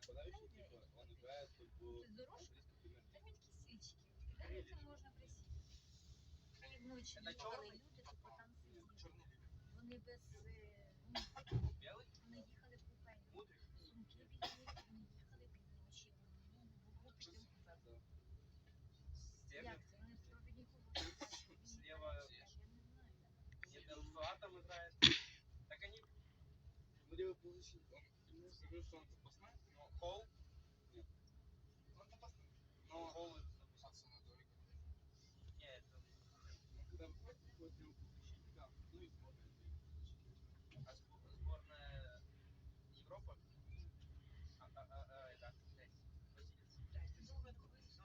Ти дорожка? Там є такі свічки. Кидається, можна присісти. І вночі їхали люди, типу там сиділи. Вони без вони їхали в купейні. Сумки бідні, вони їхали бідні вночі. В групі тим купе. Як це? Вони в провіднику Слева я не знаю. Атом играет. Так они... Ну, скажу, что он запасной, но Холл... Нет. Он запасной. Но Холл записался на Дорика. Нет, это... Ну, когда выходит, выходит его защитника, ну и сборная. А сборная Европа? Это... Василец. Ну,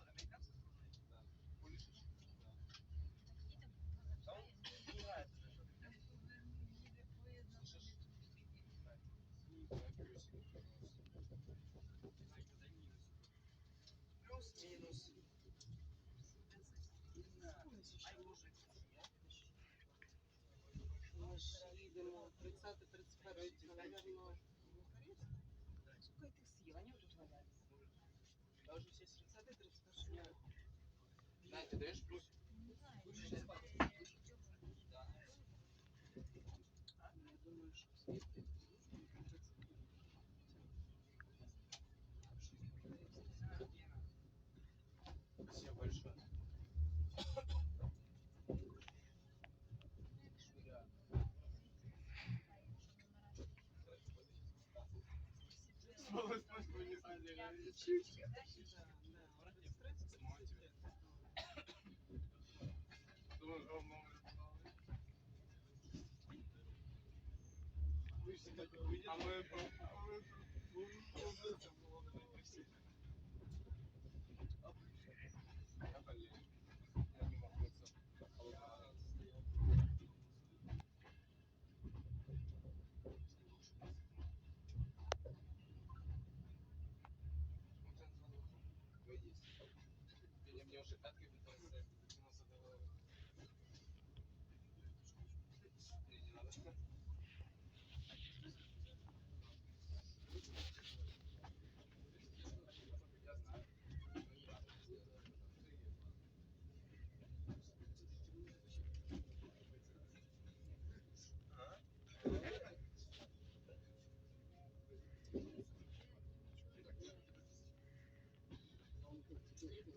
американцы сборная? Да. Пулишич? Да. Да он не играет уже, что ты. Слышишь? Плюс-минус. Ми ж їдемо 30-31 числа, наверное, сколько ти съел? Они вот тут валяются. Даже все 30-31. Да, Ты даешь плюс? Не знаю. Да. я думаю, что свет Спасибо большое. чуть-чуть. А мы мне уже пятки пытался дотянуться до головы. Не надо. Я знаю.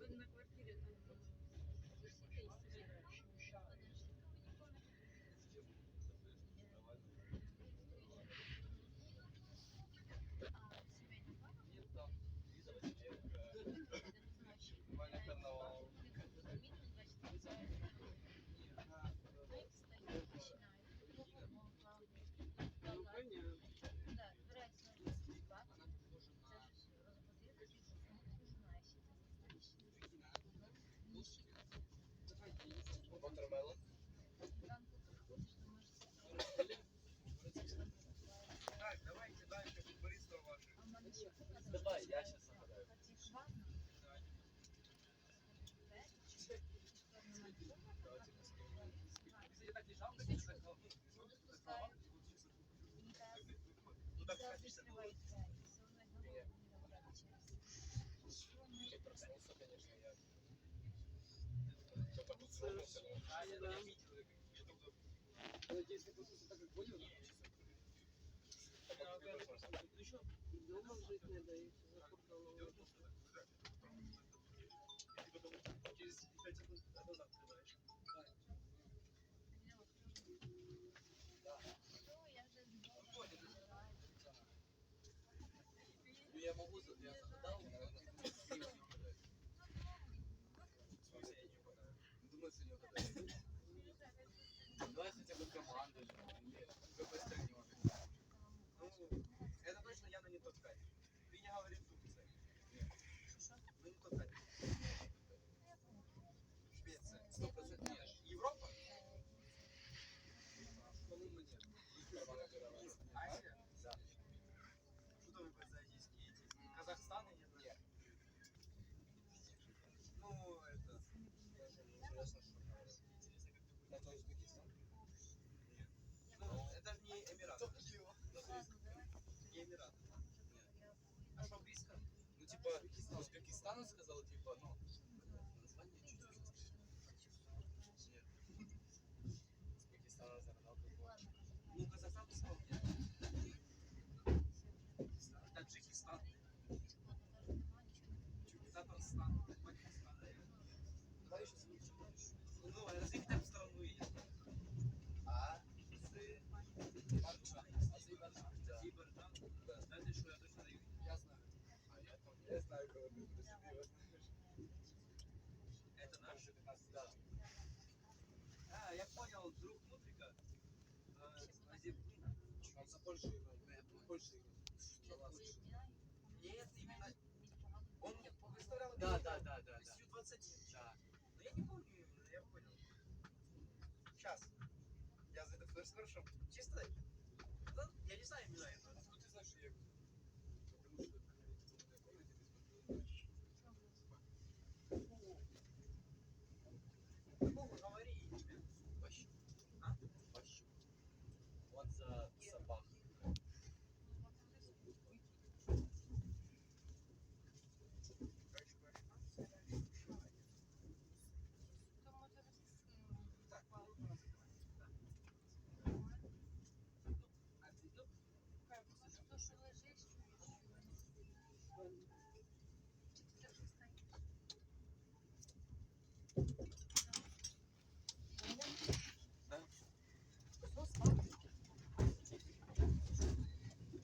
Ви на квартирі там сусіди і сімейна пара? Нет, там Лиза Василенко. Ваня Карнавал. Ну, понятно. Да, збирається на русский спад. Це ж розбудити, знаєш, Watermelon. зранку приходиш, думаєш, Так, давайте дальше футболистов ваших. а в мене ще Давай, я сейчас загадаю. ванна. Если так не жалко, то так жалко. Ну так садишься на улице. Я проснулся, конечно, я. Только тут сломался. А, я не видел. Я только... Надеюсь, ты проснулся так, как понял? Еще Дома жить надо, и все запутало. через 5 секунд назад открываешь. Ну я могу, я загадал, наверное, в смысле я не угадаю. Думаю, что не угадаю. Давай хотя бы команды же, или какой стране угадаю. Ну, это точно явно не тот катер. Ты не говоришь Турция. Нет. Ну не тот катер. Швеция. 100% нет. Европа? По-моему, нет. Азия? Да. Что вы азиатские эти? Казахстан, я не знаю. Ну, это... Интересно, что говорят. Это Узбекистан? Нет. Ну, это же не Эмираты. Не Эмираты. Нет. А что, близко? типа, Узбекистану сказал, типа, ну, название чуть-чуть. Узбекистан загнал какого. Ну, Казахстан сказал, нет. Таджикистан. Татарстан. Пакистан. Давай еще ну, разве там страну едет? Азербайджан. Да. Да. Знаете, что я точно не я знаю. Я знаю, кого ты просидела. Это наш? Да. А, я понял, друг Мудрика. Он за Польшу играет. Польша играет. Нет, именно. Он выставлял. Да. Ю-20. Да. Но я не помню именно, я понял. Сейчас. Я за это хорошо. Чисто. Ну, я не знаю именно это. Ну ты знаешь, что я говорю. Потому что говори. Вообще. А? Вообще. Вот за собак.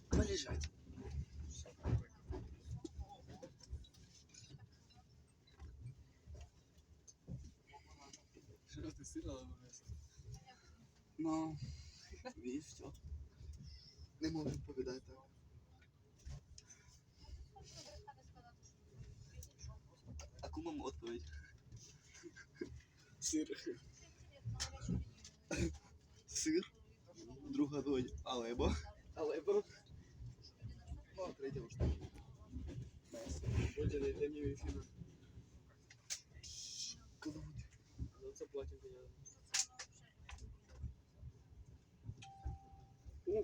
Полежать. Что ты сыграла на место? Ну, видишь, все. Не можу відповідати так. А кому відповідь? Сир. Сир. Друга відповідь. Alebo. Alebo. Ну, а третя уж так. Вроде не для нее эфира. Кого? Ну, заплатим, конечно. О,